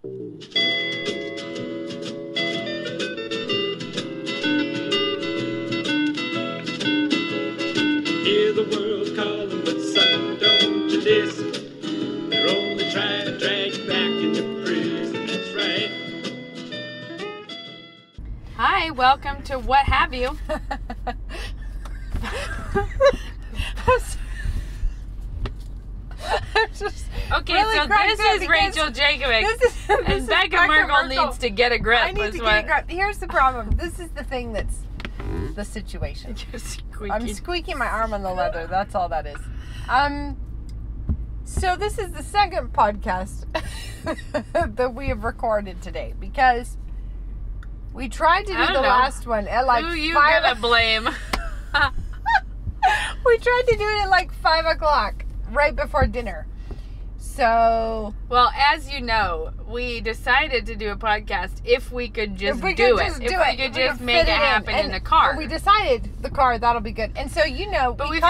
Hear the world calling, but son, don't you listen. They're only trying to drag you back into prison. That's right. Hi, welcome to What Have You. Okay, really so this is Rachel Jankovic, and Becca Merkel needs to get a grip. I need to get a grip. Here's the problem. This is the thing that's the situation. I'm squeaking my arm on the leather. That's all that is. So this is the second podcast that we have recorded today because we tried to do the last one at like who you 5 gonna blame? We tried to do it at like 5 o'clock, right before dinner. So, well, as you know, we decided to do a podcast if we could just do it. If we could just make it happen in the car. We decided the car, that'll be good. And so, you know, but we've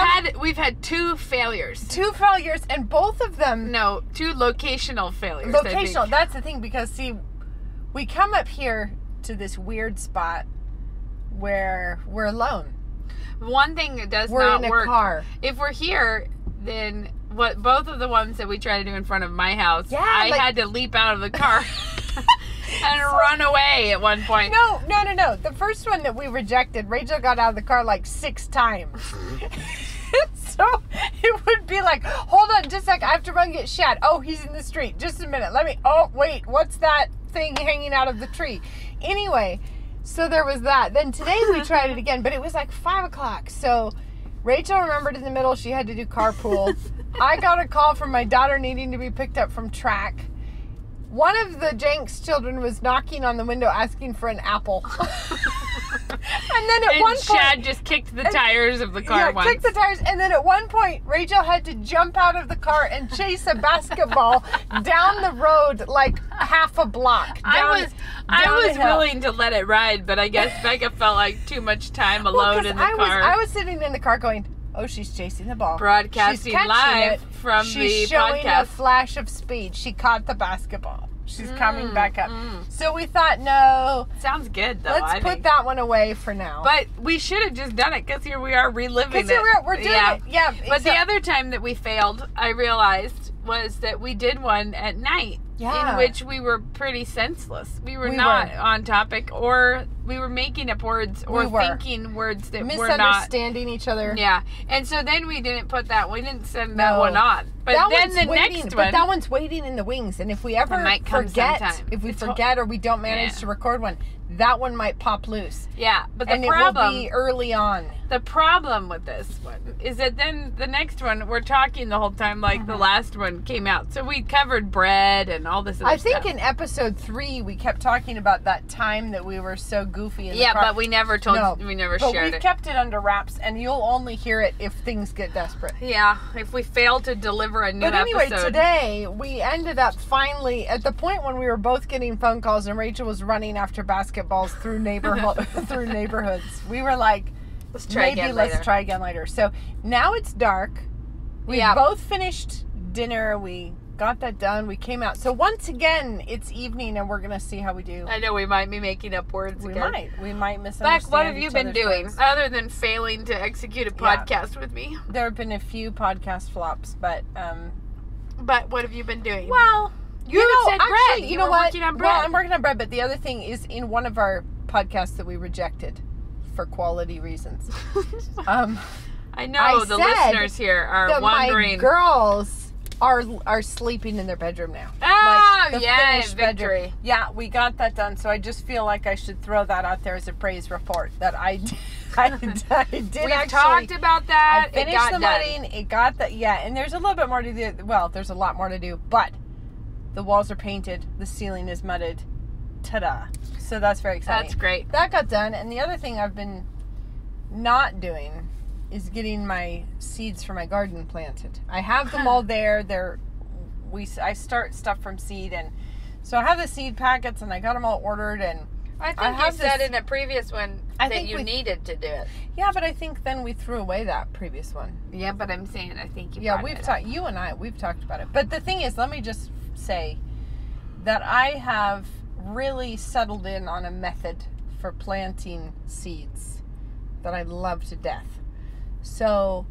had two failures. Two failures, and both of them. No, two locational failures. Locational. That's the thing, because see, we come up here to this weird spot where we're alone. One thing that does not work. We're in a car. If we're here, then both of the ones that we tried to do in front of my house, I had to leap out of the car and run away at one point. No. The first one that we rejected, Rachel got out of the car like 6 times. So it would be like, hold on just a sec, I have to run get Shad. Oh, he's in the street. Just a minute. Oh, wait, what's that thing hanging out of the tree? Anyway, so there was that. Then today we tried it again, but it was like 5 o'clock. So Rachel remembered in the middle she had to do carpool. I got a call from my daughter needing to be picked up from track. One of the Jenks children was knocking on the window asking for an apple. And then at one point, Shad just kicked the tires of the car once. Kicked the tires. And then at one point, Rachel had to jump out of the car and chase a basketball down the road like half a block. I was willing to let it ride, but I guess Becca felt like too much time alone in the car. I was sitting in the car going, oh, she's chasing the ball. Broadcasting live from the podcast. She's showing a flash of speed. She caught the basketball. She's coming back up. So we thought, no. Sounds good, though. Let's put that one away for now. But we should have just done it because here we are reliving it. Because we're doing it. Yeah. But the other time that we failed, I realized, was that we did one at night. Yeah. In which we were pretty senseless. We were not on topic, or we were making up words or thinking words that were not misunderstanding each other. Yeah. And so then we didn't put that. We didn't send that one on. But then the next one. But that one's waiting in the wings. And if we ever forget or we don't manage to record one, that one might pop loose. Yeah. But it will be early on. The problem with this one is that then the next one, we're talking the whole time like the last one came out. So we covered bread and all this other stuff. I think in episode 3 we kept talking about that time that we were so goofy in the car. But we never shared it. But we've kept it under wraps, and you'll only hear it if things get desperate. Yeah, if we fail to deliver a new episode. But anyway, today we ended up finally at the point when we were both getting phone calls and Rachel was running after basketballs through neighborhoods. We were like, let's try again later. So now it's dark. We both finished dinner. We got that done. We came out. So once again, it's evening, and we're gonna see how we do. I know we might be making up words again. We might misunderstand. Beck, what have you been doing other than failing to execute a podcast with me? There have been a few podcast flops, but what have you been doing? Well, you said bread. You know what? Working on bread. Well, I'm working on bread, but the other thing is in one of our podcasts that we rejected for quality reasons. I know the listeners here are wondering. My girls are sleeping in their bedroom now. Oh, finished victory. Bedroom. Yeah, we got that done. So I just feel like I should throw that out there as a praise report that I did. We talked about that. I finished the mudding. It got that. Yeah, and there's a little bit more to do. Well, there's a lot more to do, but the walls are painted. The ceiling is mudded. Ta-da. So that's very exciting. That's great. That got done. And the other thing I've been not doing is getting my seeds for my garden planted. I have them all there. I start stuff from seed, and so I have the seed packets, and I got them all ordered. And I think you said in a previous one that you needed to do it. Yeah, but I think then we threw away that previous one. Yeah, but I'm saying I think you. Yeah, we've talked. You and I, we've talked about it. But the thing is, let me just say that I have really settled in on a method for planting seeds that I love to death. So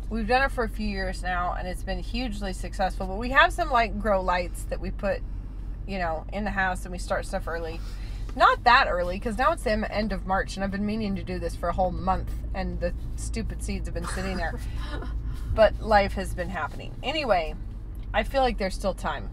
we've done it for a few years now, and it's been hugely successful. But we have some like grow lights that we put, you know, in the house, and we start stuff early. Not that early, because now it's the end of March, and I've been meaning to do this for a whole month, and the stupid seeds have been sitting there. But life has been happening. Anyway, I feel like there's still time.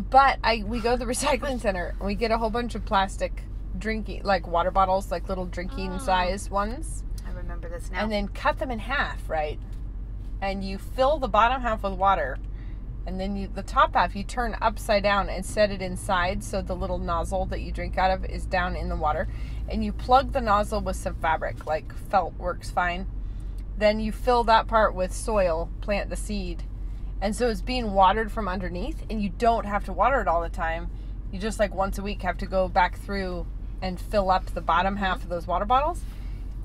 But we go to the recycling center, and we get a whole bunch of plastic drinking, like water bottles, like little drinking size ones. I remember this now. And then cut them in half, right? And you fill the bottom half with water, and then the top half you turn upside down and set it inside, so the little nozzle that you drink out of is down in the water. And you plug the nozzle with some fabric, like felt works fine. Then you fill that part with soil, plant the seed. And so it's being watered from underneath, and you don't have to water it all the time. You just like once a week have to go back through and fill up the bottom half of those water bottles.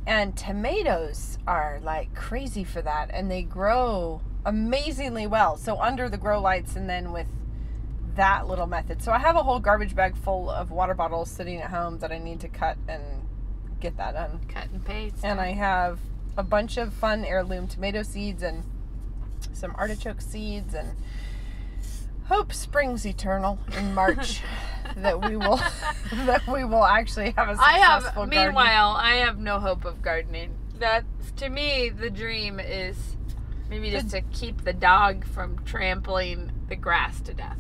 And tomatoes are like crazy for that, and they grow amazingly well. So under the grow lights, and then with that little method. So I have a whole garbage bag full of water bottles sitting at home that I need to cut and get that done. Cut and paste. And I have a bunch of fun heirloom tomato seeds and some artichoke seeds, and hope springs eternal in March that we will actually have a successful garden. Meanwhile, I have no hope of gardening. That, to me, the dream is maybe just to keep the dog from trampling the grass to death.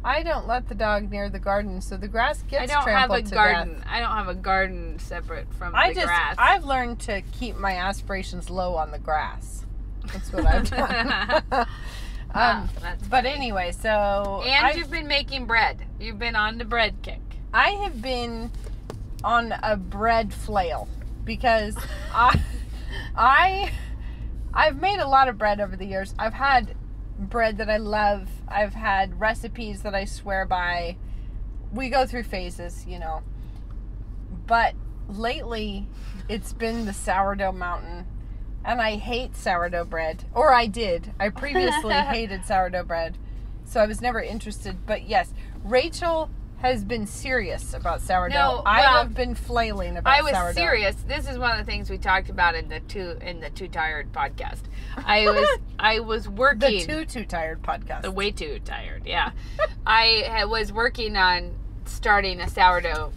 I don't let the dog near the garden, so the grass gets trampled to death. I don't have a garden separate from the grass. I've learned to keep my aspirations low on the grass. That's what I've done. But anyway, so... And you've been making bread. You've been on the bread kick. I have been on a bread flail, because I've made a lot of bread over the years. I've had bread that I love. I've had recipes that I swear by. We go through phases, you know. But lately, it's been the sourdough mountain. And I hate sourdough bread. Or I did. I previously hated sourdough bread. So I was never interested. But yes, Rachel has been serious about sourdough. No, I have been flailing about sourdough. I was serious. This is one of the things we talked about in the Too Tired podcast. I was working. The Too Tired podcast. The Way Too Tired, yeah. I was working on starting a sourdough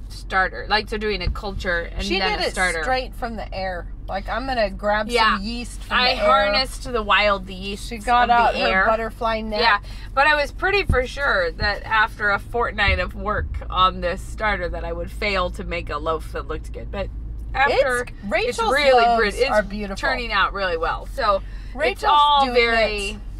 starter. Like, so doing a culture and then a starter. She did it straight from the air. Like, I'm going to grab some yeast from the air. I harnessed the wild yeast. She got out her butterfly net. Yeah, but I was pretty for sure that after a fortnight of work on this starter that I would fail to make a loaf that looked good. But after Rachel's loaves are beautiful. Turning out really well. So Rachel's it's all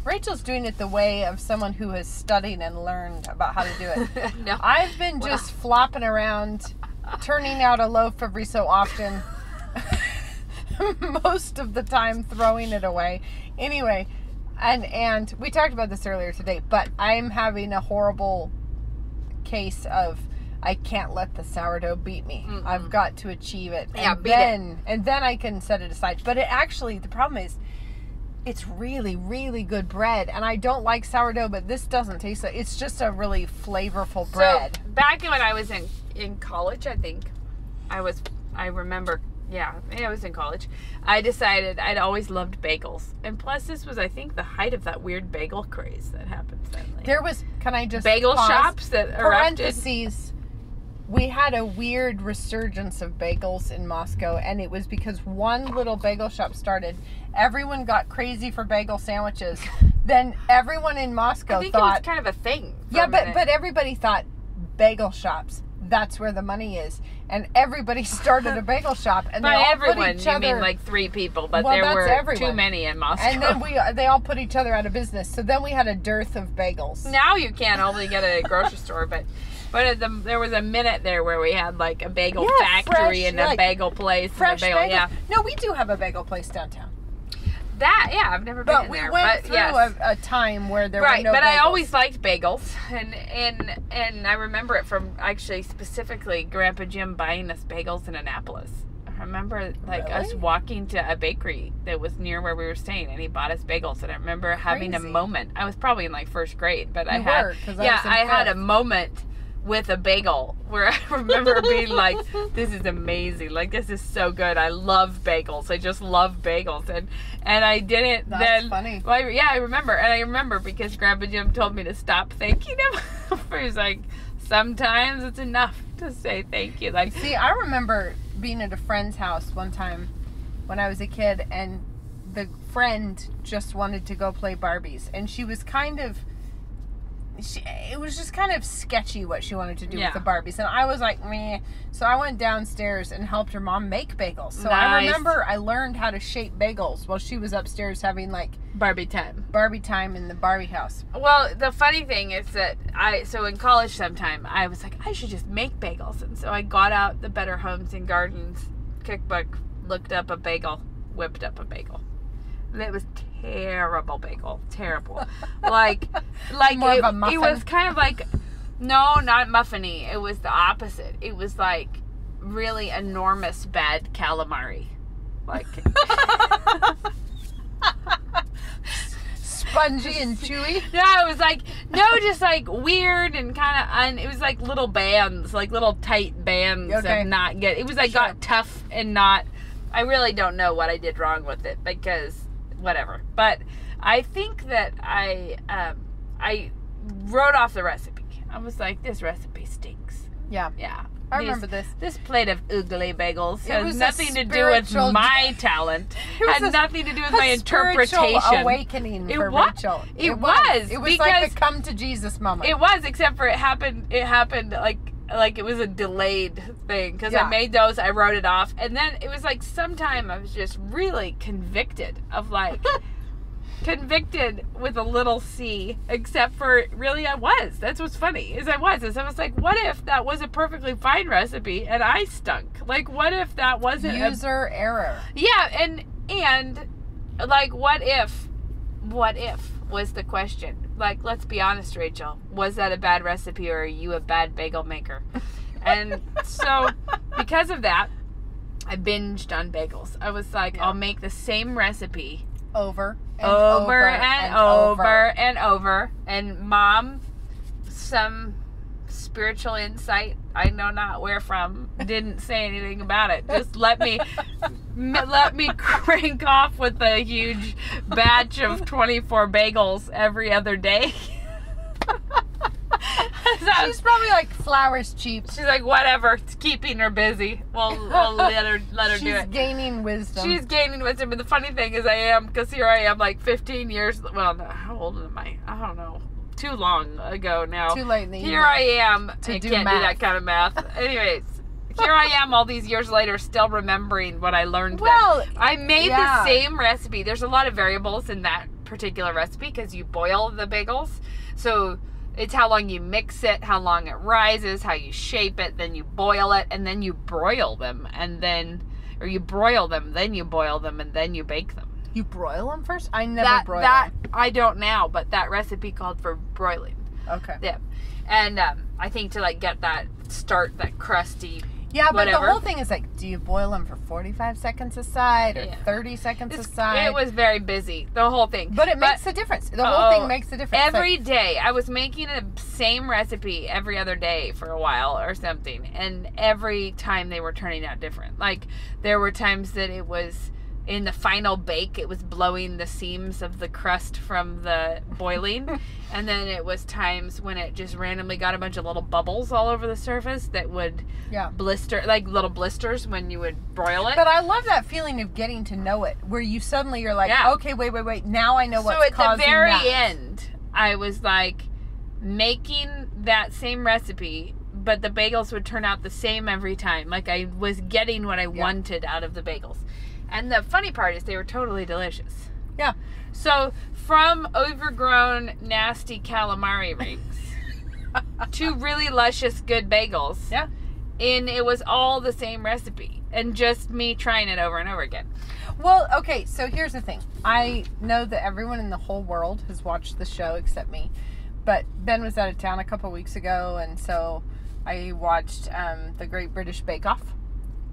Rachel's doing it the way of someone who has studied and learned about how to do it. No. I've been just flopping around, turning out a loaf every so often. Most of the time throwing it away. Anyway, and we talked about this earlier today, but I'm having a horrible case of I can't let the sourdough beat me. Mm-mm. I've got to achieve it. Yeah, And then I can set it aside. But the problem is it's really, really good bread. And I don't like sourdough, but this doesn't taste like it's just a really flavorful bread. So, back when I was in college, I think, I remember, I was in college. I decided I'd always loved bagels. And plus, this was, I think, the height of that weird bagel craze that happened suddenly. There was, can I just bagel pause? Shops that erupted. We had a weird resurgence of bagels in Moscow, and it was because one little bagel shop started. Everyone got crazy for bagel sandwiches. Then everyone in Moscow thought... it was kind of a thing. Yeah, but everybody thought bagel shops. That's where the money is. And everybody started a bagel shop. And by everyone, you mean like 3 people, but there were too many in Moscow. And then they all put each other out of business. So then we had a dearth of bagels. Now you can't only get it at a grocery store, but there was a minute there where we had like a bagel factory and a bagel place. Fresh and a bagel. Yeah. No, we do have a bagel place downtown. I've never been in there. But we went through a time where there were no bagels. But I always liked bagels. And I remember it from actually specifically Grandpa Jim buying us bagels in Annapolis. I remember us walking to a bakery that was near where we were staying, and he bought us bagels. And I remember having a moment. I was probably in like first grade, but I had a moment with a bagel where I remember being like, this is amazing. Like, this is so good. I love bagels. I just love bagels. And I didn't That's funny. Well, I remember. And I remember because Grandpa Jim told me to stop thanking him. He was like, sometimes it's enough to say thank you. Like, see, I remember being at a friend's house one time when I was a kid, and the friend just wanted to go play Barbies, and she was kind of, it was just kind of sketchy what she wanted to do with the Barbies, and I was like, meh. So I went downstairs and helped her mom make bagels. So I remember I learned how to shape bagels while she was upstairs having like Barbie time in the Barbie house. Well, the funny thing is that so in college sometime, I was like, I should just make bagels. And so I got out the Better Homes and Gardens cookbook, looked up a bagel, whipped up a bagel. And it was terrible bagel. Terrible. like more of a muffin? It was kind of like, no, not muffiny. It was the opposite. It was like really enormous bad calamari. Like... spongy and chewy. No, it was like, just like weird and kind of, it was like little bands, like little tight bands of not good. It was like got tough and not, I really don't know what I did wrong with it because whatever. But I think that I wrote off the recipe. I was like, this recipe stinks. Yeah. Yeah. I remember this. This plate of ugly bagels has nothing to do with my talent. Had nothing to do with my interpretation. Awakening for Rachel. It was like the come to Jesus moment. It was, except for it happened like it was a delayed thing because I made those, I wrote it off, and then it was like sometime I was just really convicted of like. Convicted with a little C, except for really I was. That's what's funny is I was like, what if that was a perfectly fine recipe and I stunk? Like, what if that wasn't user error? Yeah, and like, what if was the question? Like, let's be honest, Rachel, was that a bad recipe or are you a bad bagel maker? And so because of that, I binged on bagels. I was like, I'll make the same recipe over and over. And Mom, some spiritual insight, I know not where from, didn't say anything about it. Just let me crank off with a huge batch of 24 bagels every other day. She's probably like, flour's cheap. She's like, whatever, it's keeping her busy. We'll let her do it. She's gaining wisdom. She's gaining wisdom. And the funny thing is because here I am like 15 years, well, how old am I? I don't know. Too long ago now. Too late in the evening. Here I am. I can't do that kind of math. Anyways, here I am all these years later still remembering what I learned then. I made the same recipe. There's a lot of variables in that particular recipe because you boil the bagels. So it's how long you mix it, how long it rises, how you shape it, then you boil it, and then you broil them, or you broil them, then you boil them, and then you bake them. You broil them first? I never broil them. I don't now, but that recipe called for broiling. Okay. Yeah. And I think to like get that crusty Yeah, but whatever. The whole thing is like, do you boil them for 45 seconds a side or 30 seconds a side? It was very busy, the whole thing. But it makes a difference. The whole thing makes a difference. Every day. I was making the same recipe every other day for a while or something. And every time they were turning out different. Like, there were times that it was... in the final bake, it was blowing the seams of the crust from the boiling. And then it was times when it just randomly got a bunch of little bubbles all over the surface that would blister, like little blisters when you would broil it. But I love that feeling of getting to know it, where you suddenly you're like, okay, wait, now I know what's causing that. So at the very end, I was like making that same recipe, but the bagels would turn out the same every time. Like I was getting what I wanted out of the bagels. And the funny part is they were totally delicious. Yeah. So from overgrown, nasty calamari rings to really luscious, good bagels. Yeah. And it was all the same recipe. And just me trying it over and over again. Well, okay, so here's the thing. I know that everyone in the whole world has watched the show except me. But Ben was out of town a couple weeks ago, and so I watched the Great British Bake Off.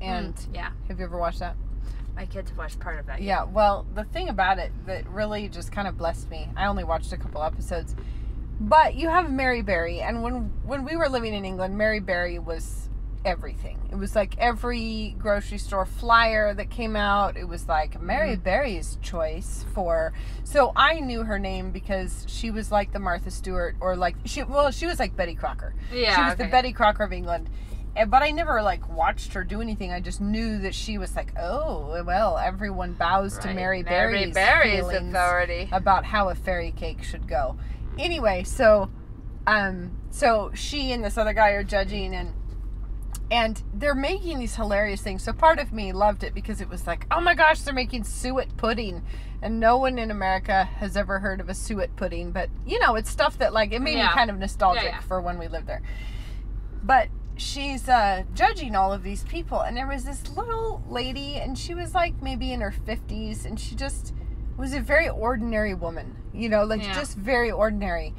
And yeah. Have you ever watched that? My kids watched part of that. Yeah, well, the thing about it that really just kind of blessed me, I only watched a couple episodes, but you have Mary Berry, and when we were living in England, Mary Berry was everything. It was like every grocery store flyer that came out, it was like Mary Berry's choice for, so I knew her name because she was like the Martha Stewart, or like, she was like Betty Crocker. Yeah, she was the Betty Crocker of England. But I never, like, watched her do anything. I just knew that she was like, oh, well, everyone bows to Mary Berry's feelings authority about how a fairy cake should go. Anyway, so she and this other guy are judging, and they're making these hilarious things. So part of me loved it because it was like, oh my gosh, they're making suet pudding. And no one in America has ever heard of a suet pudding. But, you know, it's stuff that, like, it made me kind of nostalgic for when we lived there. But she's judging all of these people, and there was this little lady, and she was like maybe in her 50s, and she just was a very ordinary woman, you know, like just very ordinary,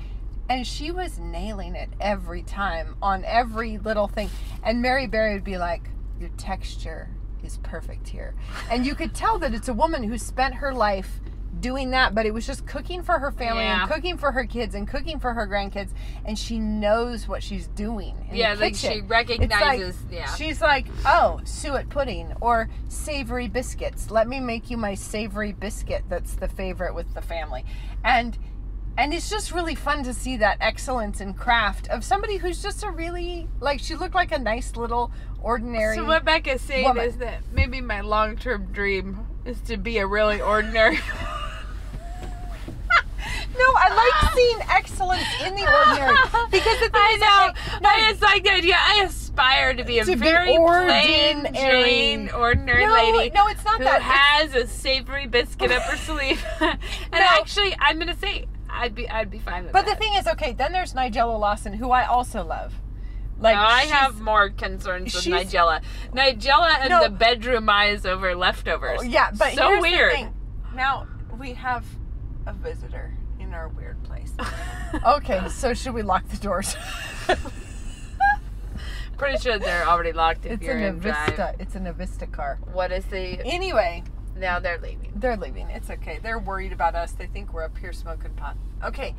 and she was nailing it every time on every little thing. And Mary Berry would be like, your texture is perfect here, and you could tell that it's a woman who spent her life doing that, but it was just cooking for her family and cooking for her kids and cooking for her grandkids, and she knows what she's doing in the like kitchen. she recognizes She's like, oh, suet pudding or savory biscuits, let me make you my savory biscuit that's the favorite with the family. And it's just really fun to see that excellence in craft of somebody who's just a really, like, she looked like a nice little ordinary So what Becca's saying woman. is that maybe my long-term dream is to be a really ordinary No, I like seeing excellence in the ordinary, because the thing is, I just like the idea. I aspire to be a very plain Jane, ordinary lady. No, it's not who that. Has a savory biscuit up her sleeve. And actually, I'm gonna say I'd be fine with that. But the thing is, okay, then there's Nigella Lawson, who I also love. Like, now, I have more concerns with Nigella. Nigella and the bedroom eyes over leftovers. Yeah, but so here's weird. The thing. Now we have a visitor in our weird place. Okay, so should we lock the doors? Pretty sure they're already locked if you're in drive. It's an Avista car. What is the... Anyway. Now they're leaving. They're leaving. It's okay. They're worried about us. They think we're up here smoking pot. Okay.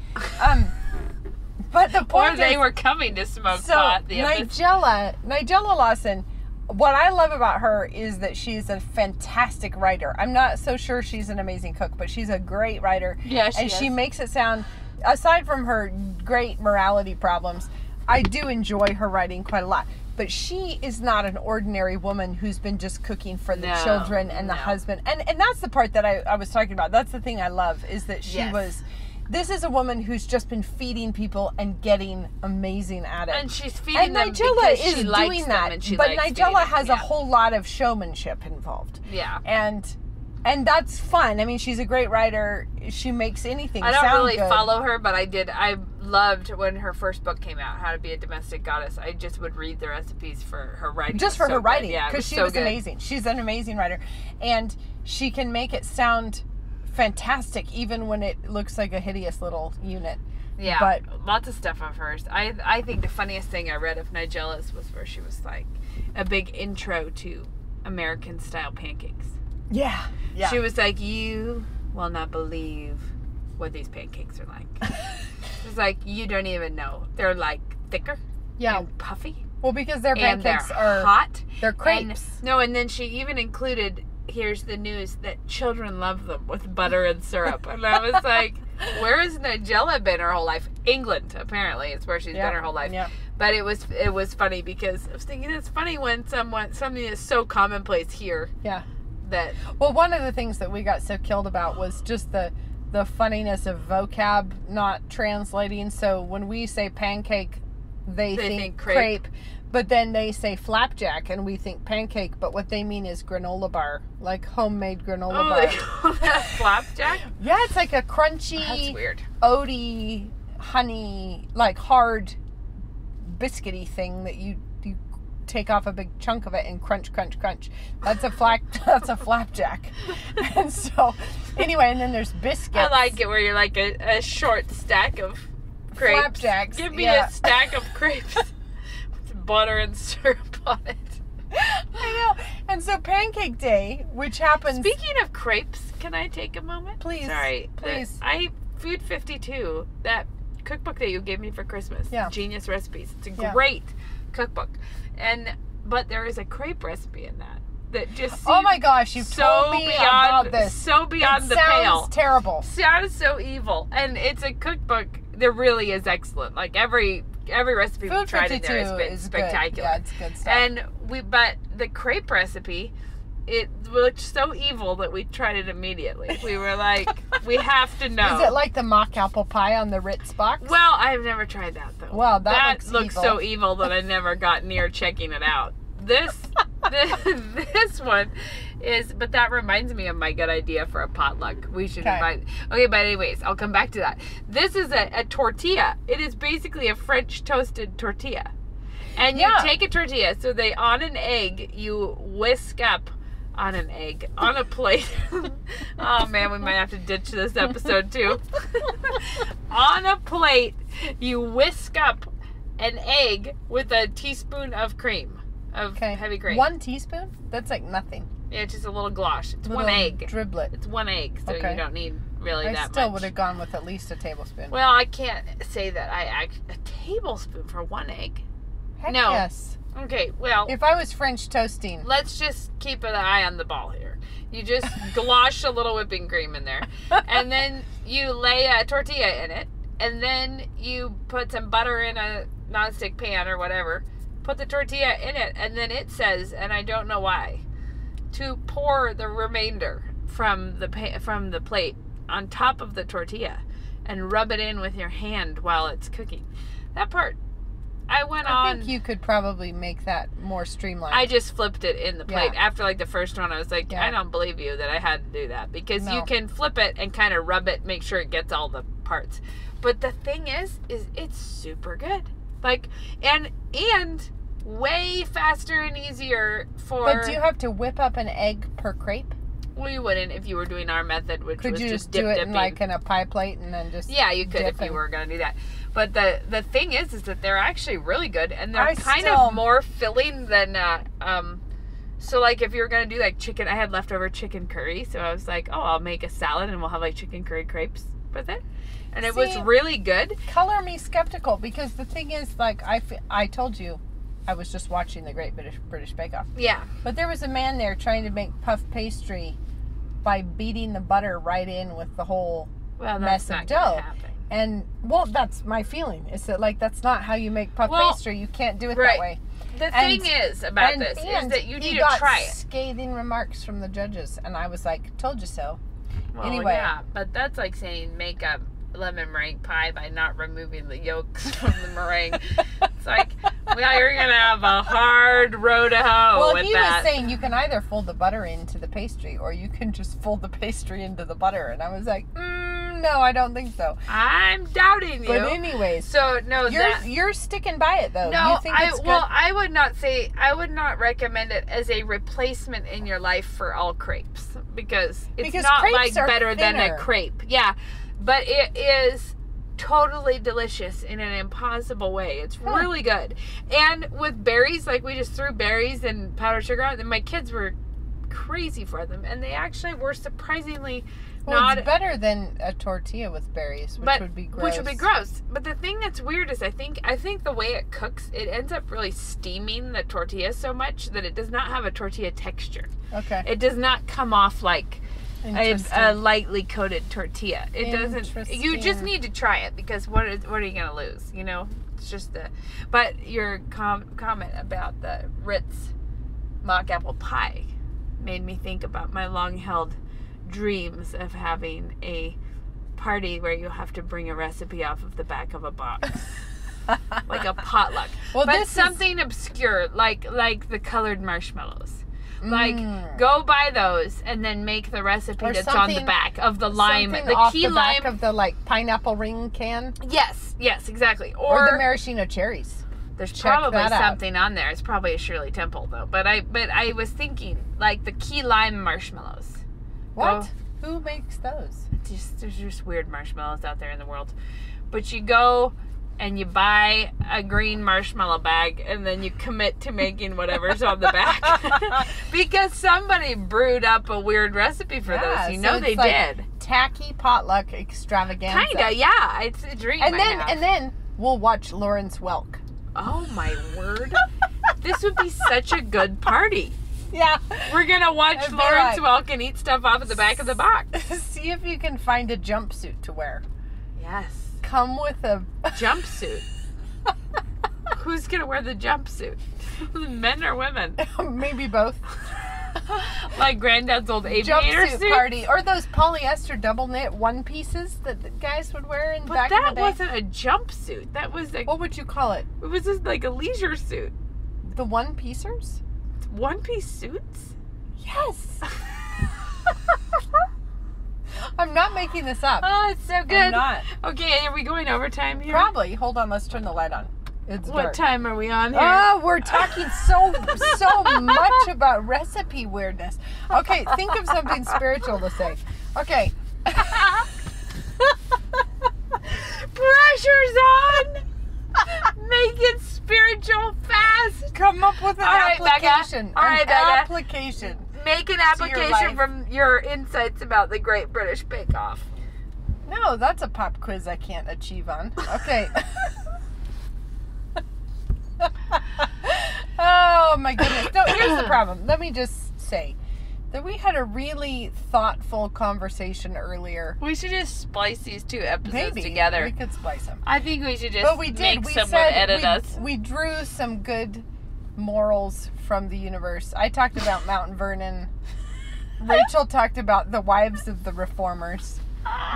But the point is... Or they were coming to smoke pot. Nigella Lawson... What I love about her is that she's a fantastic writer. I'm not so sure she's an amazing cook, but she's a great writer. Yeah, she is. And she makes it sound, aside from her great morality problems, I do enjoy her writing quite a lot. But she is not an ordinary woman who's been just cooking for the children and the husband. And that's the part that I was talking about. That's the thing I love, is that she was... This is a woman who's just been feeding people and getting amazing at it. And she's feeding them Nigella because is she likes doing them that. and she but likes Nigella has them. a whole lot of showmanship involved. Yeah. And that's fun. I mean, she's a great writer. She makes anything sound good. I don't really follow her, but I did. I loved when her first book came out, How to Be a Domestic Goddess. I just would read the recipes for her writing. Just for her writing. Because she was good. amazing. She's an amazing writer. And she can make it sound fantastic even when it looks like a hideous little unit. Yeah, but lots of stuff of hers. I think the funniest thing I read of Nigella's was where she was like a big intro to American style pancakes. Yeah. She was like, you will not believe what these pancakes are like. It's like, you don't even know. They're like thicker and puffy. Well, because their pancakes are hot. They're crepes. And then she even included, here's the news, that children love them with butter and syrup. And I was like, where has Nigella been her whole life? England, apparently. It's where she's been her whole life. Yeah. But it was funny because I was thinking it's funny when something is so commonplace here. Yeah. Well, one of the things that we got so killed about was just the funniness of vocab not translating. So when we say pancake, they think crepe. But then they say flapjack, and we think pancake, but what they mean is granola bar, like homemade granola bar. They call that flapjack? Yeah, it's like a crunchy, that's weird, oaty, honey, like hard, biscuity thing that you take off a big chunk of it and crunch, crunch, crunch. That's a flapjack. And so, anyway, and then there's biscuits. I like it where you're like a short stack of crepes. Flapjacks. Give me a stack of crepes. Butter and syrup on it. I know. And so Pancake Day, which happens... Speaking of crepes, can I take a moment? Please. Sorry. Please. Food 52, that cookbook that you gave me for Christmas. Yeah. Genius Recipes. It's a great cookbook. But there is a crepe recipe in that just seems oh my gosh, you've told me about this. So beyond the pale. Sounds terrible. Sounds so evil. And it's a cookbook that really is excellent. Like every recipe we've tried in there has been spectacular. Good. Yeah, it's good stuff. And but the crepe recipe, it looked so evil that we tried it immediately. We were like, we have to know. Is it like the mock apple pie on the Ritz box? Well, I've never tried that though. Well, that looks evil. so evil that I never got near checking it out. This one is, but that reminds me of my good idea for a potluck. We should invite. Okay, but anyways, I'll come back to that. This is a tortilla. It is basically a French toasted tortilla. And you take a tortilla, so on an egg, you whisk up on an egg, on a plate. Oh man, we might have to ditch this episode too. On a plate, you whisk up an egg with a teaspoon of cream. Heavy cream. 1 teaspoon? That's like nothing. Yeah, it's just a little glosh. It's one egg. Driblet. It's one egg, so you don't need really that much. I still would have gone with at least a tablespoon. Well, I can't say that a tablespoon for 1 egg. Heck no. Yes. Okay, well. If I was French toasting. Let's just keep an eye on the ball here. You just glosh a little whipping cream in there. And then you lay a tortilla in it. And then you put some butter in a nonstick pan or whatever. Put the tortilla in it, and then it says, and I don't know why, to pour the remainder from the plate on top of the tortilla and rub it in with your hand while it's cooking. That part, I think you could probably make that more streamlined. I just flipped it in the plate. After like the first one, I was like, I don't believe you that I had to do that, because you can flip it and kind of rub it, make sure it gets all the parts. But the thing is it's super good. Like, and way faster and easier for... But do you have to whip up an egg per crepe? Well, you wouldn't if you were doing our method, which was just do it dipping. in a pie plate and then just... Yeah, you could if you were going to do that. But the thing is that they're actually really good, and they're kind of more filling than... so, like, if you were going to do, like, chicken... I had leftover chicken curry, so I was like, oh, I'll make a salad and we'll have, like, chicken curry crepes with it. And it was really good. Color me skeptical, because the thing is, like, I told you, I was just watching the Great British Bake Off. Yeah. But there was a man there trying to make puff pastry by beating the butter right in with the whole mess of dough. And, well, that's my feeling. Is that, like, that's not how you make puff pastry. You can't do it that way. The thing is about this is that you need to try it. Scathing remarks from the judges. And I was like, told you so. Well, anyway. Yeah, but that's like saying make a lemon meringue pie by not removing the yolks from the meringue. It's like, well, you're going to have a hard row to hoe with that. Well, he was saying you can either fold the butter into the pastry or you can just fold the pastry into the butter. And I was like, no, I don't think so. I'm doubting you. But anyways. So, no, you're sticking by it, though. No, you think it's good? Well, I would not recommend it as a replacement in your life for all crepes. Because it's not like better than a crepe. Yeah. But it is totally delicious in an impossible way. It's really good. And with berries, like we just threw berries and powdered sugar on, and my kids were crazy for them. And they actually were surprisingly it's better than a tortilla with berries, which would be gross. But the thing that's weird is I think the way it cooks, it ends up really steaming the tortilla so much that it does not have a tortilla texture. Okay. It does not come off like a lightly coated tortilla. It doesn't. You just need to try it, because what are you gonna lose? You know, it's just But your comment about the Ritz mock apple pie made me think about my long-held dreams of having a party where you have to bring a recipe off of the back of a box. Like a potluck. Well, but something obscure, like the colored marshmallows. Like, go buy those and then make the recipe that's on the back of the lime. The key lime. Back of the, like, pineapple ring can? Yes, exactly. Or the maraschino cherries. There's probably something on there. It's probably a Shirley Temple, though. But I was thinking, like, the key lime marshmallows. What? Who makes those? There's just weird marshmallows out there in the world. But you go and you buy a green marshmallow bag, and then you commit to making whatever's on the back. Because somebody brewed up a weird recipe for those. You know, they did. Tacky potluck extravaganza. Kinda, yeah. It's a dream. And then we'll watch Lawrence Welk. Oh my word. This would be such a good party. Yeah. We're gonna watch Lawrence Welk and eat stuff off of the back of the box. See if you can find a jumpsuit to wear. Yes. Come with a jumpsuit. Who's gonna wear the jumpsuit? Men or women? Maybe both. Like Granddad's old aviator jumpsuit suit? Party, or those polyester double knit one pieces that the guys would wear in back in the day. But that wasn't a jumpsuit. That was like, what would you call it? It was just like a leisure suit. The one piecers? One piece suits? Yes. I'm not making this up. Oh, it's so good. I'm not. Okay, are we going overtime here? Probably. Hold on, let's turn the light on. It's what dark. time are we on here? Oh, we're talking so much about recipe weirdness. Okay, think of something spiritual to say. Okay. Pressure's on. Make it spiritual fast. Come up with an application. All right, Becca. Application. Make an application from your insights about the Great British Bake Off. No, that's a pop quiz I can't achieve on. Okay. Oh my goodness. No, here's the problem. Let me just say that we had a really thoughtful conversation earlier. We should just splice these two episodes together. We could splice them. I think we should just make someone edit us. We drew some good morals from the universe. I talked about Mount Vernon. Rachel talked about the wives of the reformers.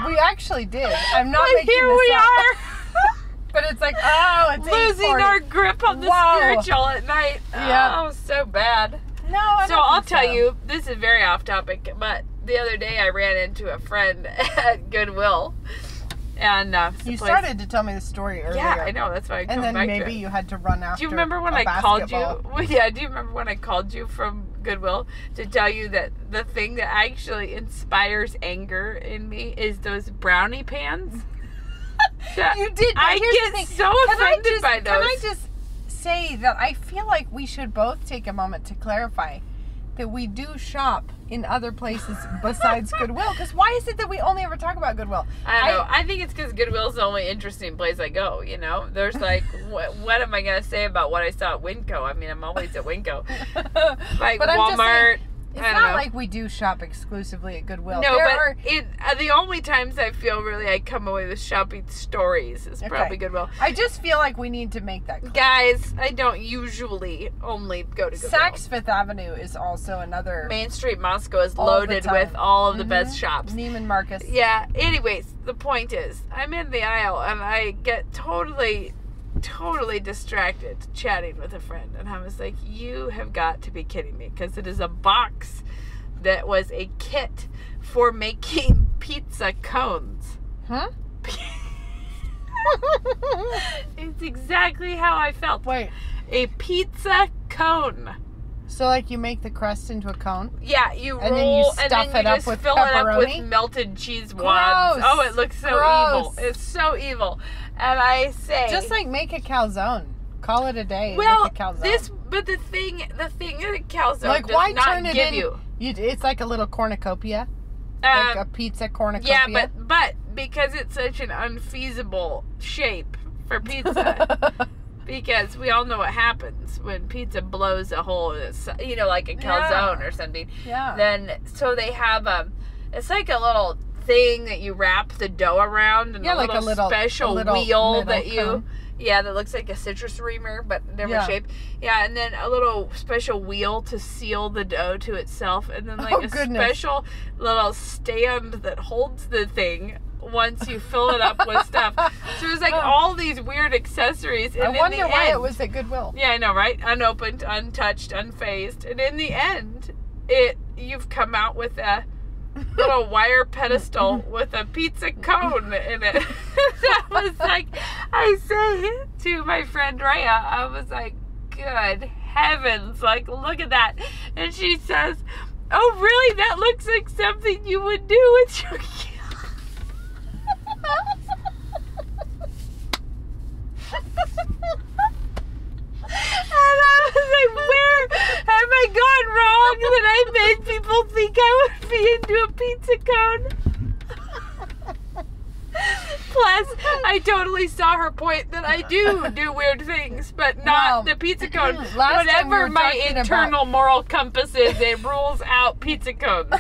We actually did. I'm not making here this we up. are. But it's like, oh, it's losing 8:40. our grip on the spiritual at night. Yeah. Oh, so bad. No, I so don't I'll think tell so. you, this is very off topic, but the other day I ran into a friend at Goodwill. And you started to tell me the story earlier. Yeah, I know. That's why I come back to it. And then maybe you had to run after. Do you remember when I called you? Well, yeah, do you remember when I called you from Goodwill to tell you that the thing that actually inspires anger in me is those brownie pans? You did. I get so offended by those. Can I just say that I feel like we should both take a moment to clarify that we do shop in other places besides Goodwill. Because why is it that we only ever talk about Goodwill? I don't know. I think it's because Goodwill's the only interesting place I go, you know? There's like, what am I going to say about what I saw at Winco? I mean, I'm always at Winco. Like but Walmart. It's not like we do shop exclusively at Goodwill. No, but the only times I feel really I come away with shopping stories is probably Goodwill. I just feel like we need to make that clear. Guys, I don't usually only go to Goodwill. Saks Fifth Avenue is also another... Main Street Moscow is loaded with all of the best shops. Neiman Marcus. Yeah, anyways, the point is, I'm in the aisle and I get totally distracted chatting with a friend, and I was like, you have got to be kidding me, because it is a box that was a kit for making pizza cones. Huh? It's exactly how I felt. Wait, a pizza cone. So like you make the crust into a cone? Yeah, you and roll then you and stuff then you it up just with fill pepperoni? it up with melted cheese wads. Gross. Oh, it looks so evil. It's so evil. And I say, just like make a calzone. Call it a day. Well, make a calzone. but the thing that a calzone like, does why not turn it give in, you. It's like a little cornucopia. Like a pizza cornucopia. Yeah, but because it's such an unfeasible shape for pizza. Because we all know what happens when pizza blows a hole, you know, like a calzone or something. Yeah. Then, so they have it's like a little thing that you wrap the dough around, and like a little special little wheel that cone. that looks like a citrus reamer, but different shape. Yeah, and then a little special wheel to seal the dough to itself, and then like special little stand that holds the thing once you fill it up with stuff. So there's like all these weird accessories. And I wonder why it was at Goodwill. Yeah, I know, right? Unopened, untouched, unfazed. And in the end, you've come out with a little wire pedestal with a pizza cone in it. That was like, I say to my friend Rhea, I was like, good heavens, like, look at that. And she says, oh, really? That looks like something you would do with your kids. pizza cone. Plus, I totally saw her point that I do weird things, but not the pizza cone. Whatever my internal moral compass is, it rules out pizza cones.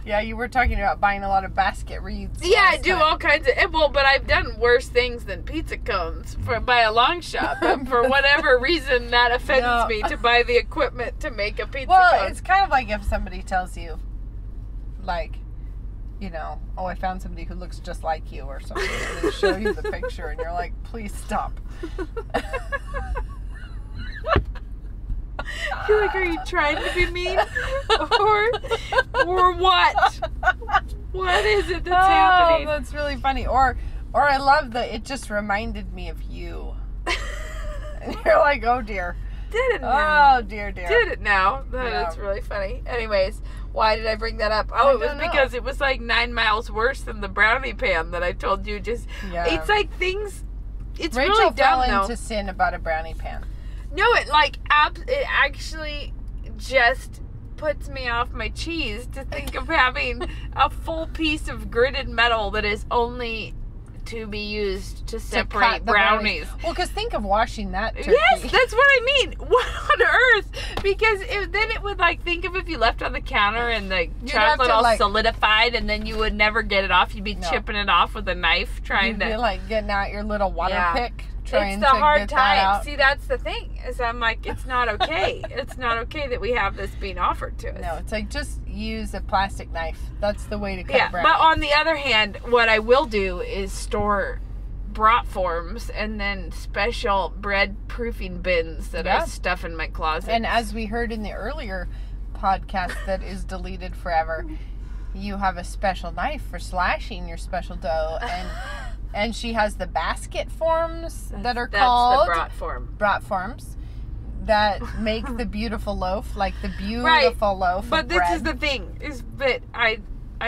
Yeah, you were talking about buying a lot of basket wreaths. Yeah, I do all kinds of... Well, but I've done worse things than pizza cones by a long shot. But for whatever reason, that offends me to buy the equipment to make a pizza cone. Well, it's kind of like if somebody tells you, like, you know, oh, I found somebody who looks just like you or something. And they show you the picture and you're like, please stop. You're like, are you trying to be mean? Or what? What is it that's happening? Oh, that's really funny. Or I love that it just reminded me of you. And you're like, oh dear. Did it now? Oh dear. Did it now? That's really funny. Anyways, why did I bring that up? Oh, it was because it was like 9 miles worse than the brownie pan that I told you. It's like things. It's Rachel really dumb, fell into sin about a brownie pan. No, it actually just puts me off my cheese to think of having a full piece of gritted metal that is only to be used to separate brownies. Well, because think of washing that turkey. Yes, that's what I mean. What on earth? Because then it would, like, think of if you left on the counter and the chocolate all solidified and then you would never get it off. You'd be chipping it off with a knife trying to... You'd be like getting out your little water pick. It's the hard time. See, that's the thing. Is I'm like, it's not okay. It's not okay that we have this being offered to us. No, it's like, just use a plastic knife. That's the way to cut brownies. But on the other hand, what I will do is store brat forms and then special bread proofing bins that I stuff in my closet. And as we heard in the earlier podcast that is deleted forever, you have a special knife for slashing your special dough, and she has the basket forms that are called the brat form. Brat forms that make the beautiful loaf, like the beautiful loaf. But of this bread. is the thing, is that I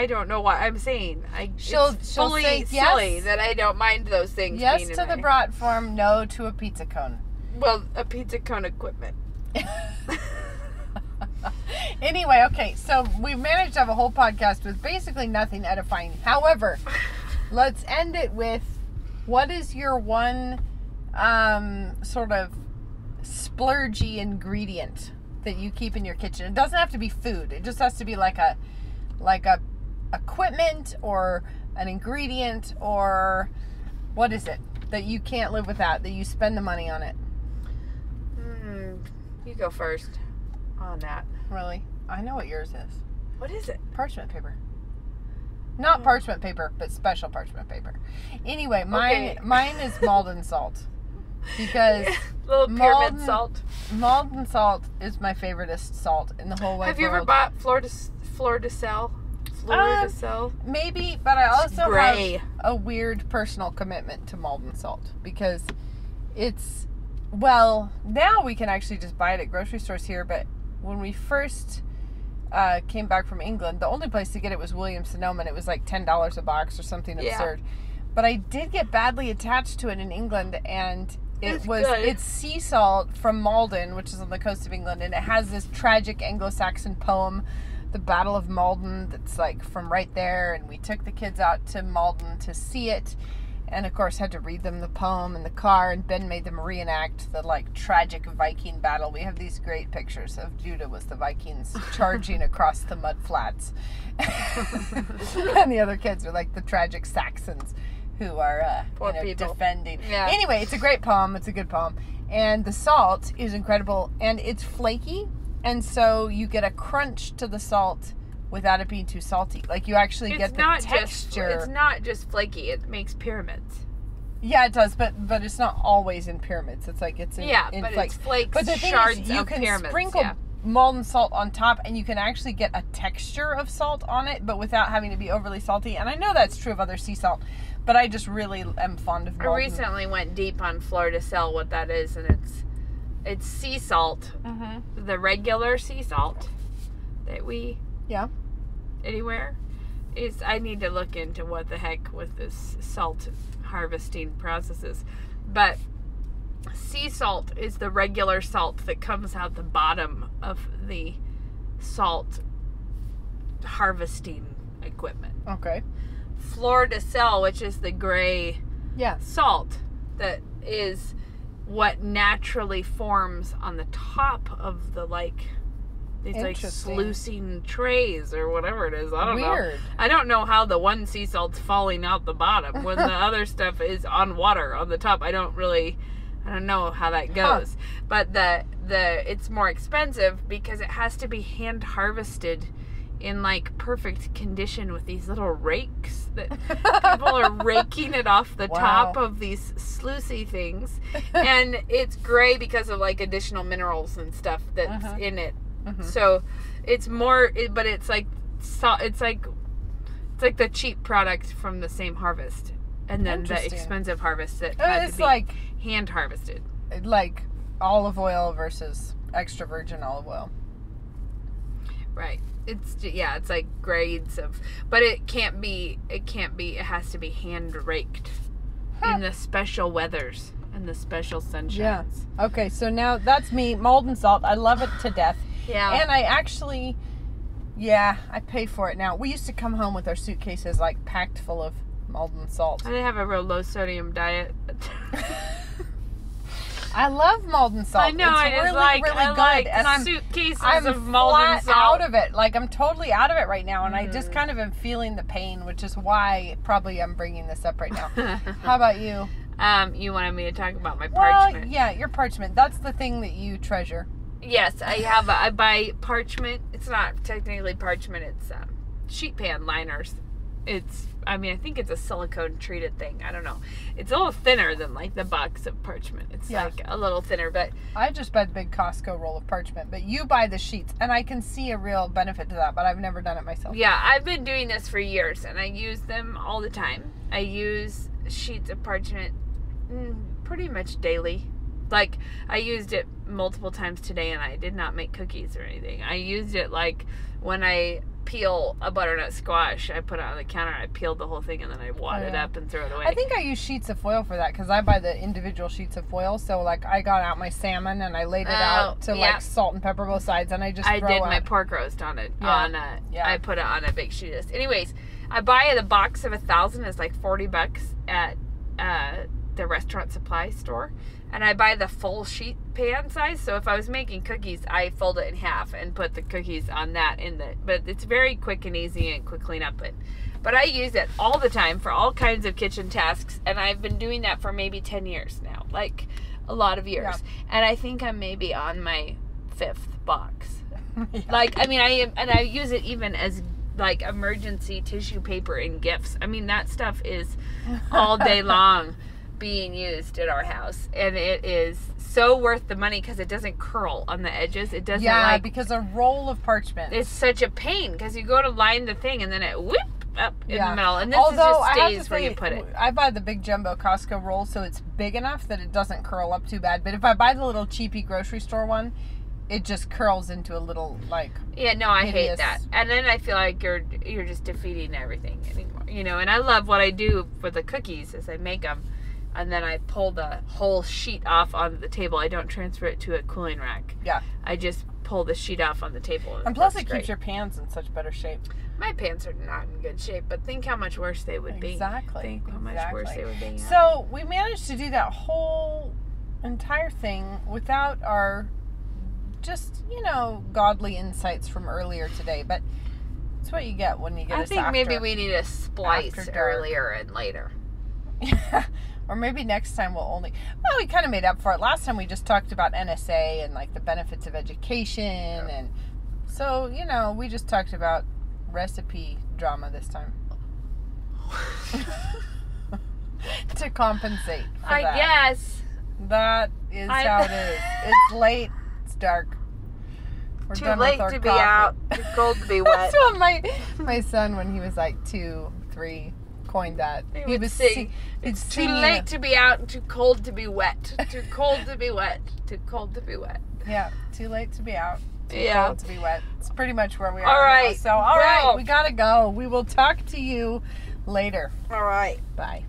don't know what I'm saying. She'll fully say silly that I don't mind those things. Yes being to the brat form, no to a pizza cone. Well, a pizza cone equipment. Anyway, okay, so we've managed to have a whole podcast with basically nothing edifying. However, let's end it with, what is your one sort of splurgy ingredient that you keep in your kitchen? It doesn't have to be food. It just has to be like a equipment or an ingredient, or what is it that you can't live without, that you spend the money on it? You go first on that. Really? I know what yours is. What is it? Parchment paper. Not parchment paper, but special parchment paper. Anyway, mine is Malden salt. Because little pyramid salt. Malden salt is my favoriteest salt in the whole wide world. Have you ever bought Fleur de Sel? Maybe, but I also have a weird personal commitment to Malden salt, because it's, well, now we can actually just buy it at grocery stores here, but when we first came back from England, the only place to get it was Williams-Sonoma, and it was like $10 a box or something absurd. But I did get badly attached to it in England, and it's sea salt from Malden, which is on the coast of England, and it has this tragic Anglo-Saxon poem, the Battle of Malden, that's like from right there, and we took the kids out to Malden to see it, and of course had to read them the poem in the car, and Ben made them reenact the like tragic Viking battle. We have these great pictures of Judah with the Vikings charging across the mud flats. And the other kids are like the tragic Saxons who are defending. Yeah. Anyway, it's a great poem. It's a good poem. And the salt is incredible, and it's flaky, and so you get a crunch to the salt without it being too salty. Like, you actually get the texture. It's not just flaky. It makes pyramids. Yeah, it does, but it's not always in pyramids. It's like it's in but flakes. It's flakes, but the thing shards is, you of can pyramids. Sprinkle Malden salt on top, and you can actually get a texture of salt on it, but without having to be overly salty. And I know that's true of other sea salt, but I just really am fond of Malden. I recently went deep on Fleur de Sel, what that is, and it's sea salt. Mm-hmm. The regular sea salt that we anywhere is. I need to look into what the heck with this salt harvesting processes, but sea salt is the regular salt that comes out the bottom of the salt harvesting equipment. Okay. Fleur de sel, which is the gray salt that is what naturally forms on the top of the these like sluicing trays or whatever it is. I don't know. I don't know how the one sea salt's falling out the bottom when the other stuff is on water on the top. I don't know how that goes. But it's more expensive because it has to be hand harvested in like perfect condition with these little rakes that people are raking it off the top of these sluicy things. And it's gray because of like additional minerals and stuff that's in it. So it's more, but it's like the cheap product from the same harvest, and then the expensive harvest that had to be like hand harvested, like olive oil versus extra virgin olive oil. Right. It's like grades of, but it has to be hand raked in the special weathers and the special sunshines. Yeah. Okay, so now that's me, Malden salt. I love it to death. Yeah. And I actually, I pay for it now. We used to come home with our suitcases like packed full of Malden salt. I didn't have a real low sodium diet. I love Malden salt. I know, it's really good. And I'm suitcases of Malden salt. Out of it. Like, I'm totally out of it right now, and I just kind of am feeling the pain, which is why probably I'm bringing this up right now. How about you? You wanted me to talk about my parchment. Well, yeah, your parchment. That's the thing that you treasure. Yes, I buy parchment. It's not technically parchment. It's sheet pan liners. I think it's a silicone treated thing. I don't know. It's a little thinner than like the box of parchment. It's like a little thinner, but I just buy the big Costco roll of parchment, but you buy the sheets, and I can see a real benefit to that, but I've never done it myself. Yeah, I've been doing this for years, and I use them all the time. I use sheets of parchment pretty much daily. Like, I used it multiple times today, and I did not make cookies or anything. I used it like when I peel a butternut squash, I put it on the counter, I peeled the whole thing, and then I wad it up and throw it away. I think I use sheets of foil for that because I buy the individual sheets of foil. So like I got out my salmon and I laid it out to like salt and pepper both sides, and I did my pork roast on it. I put it on a big sheet of this. Anyways, I buy the box of 1,000. It's like $40 at the restaurant supply store. And I buy the full sheet pan size. So if I was making cookies, I fold it in half and put the cookies on that but it's very quick and easy and quick clean up. But I use it all the time for all kinds of kitchen tasks. And I've been doing that for maybe 10 years now. Like a lot of years. Yeah. And I think I'm maybe on my 5th box. Like, I use it even as like emergency tissue paper in gifts. That stuff is all day long being used at our house, and it is so worth the money because it doesn't curl on the edges. It doesn't because a roll of parchment, it's such a pain because you go to line the thing and then it whip up in the middle, and this just stays where you put it. I buy the big jumbo Costco roll, so it's big enough that it doesn't curl up too bad. But if I buy the little cheapy grocery store one, it just curls into a little I hate that. And then I feel like you're just defeating everything anymore, and I love what I do for the cookies is I make them. And then I pull the whole sheet off on the table. I don't transfer it to a cooling rack. Yeah. I just pull the sheet off on the table. And plus it keeps your pans in such better shape. My pans are not in good shape, but think how much worse they would be. Exactly. Think how much worse they would be. So we managed to do that whole entire thing without our just, godly insights from earlier today. But it's what you get when you get I think maybe we need a splice earlier and later. Yeah. Or maybe next time we kind of made up for it. Last time we just talked about NSA and like the benefits of education. And so, we just talked about recipe drama this time. To compensate for that. I guess. That is how it is. It's late. It's dark. We're too late to be out. Too cold to be wet. That's what my son, when he was like 2, 3, coined that. He would sing. It's too late to be out and too cold to be wet. Too cold to be wet. Too cold to be wet. Yeah, too late to be out. Too cold to be wet. It's pretty much where we are. All right. Now. So, all right, we gotta go. We will talk to you later. All right. Bye.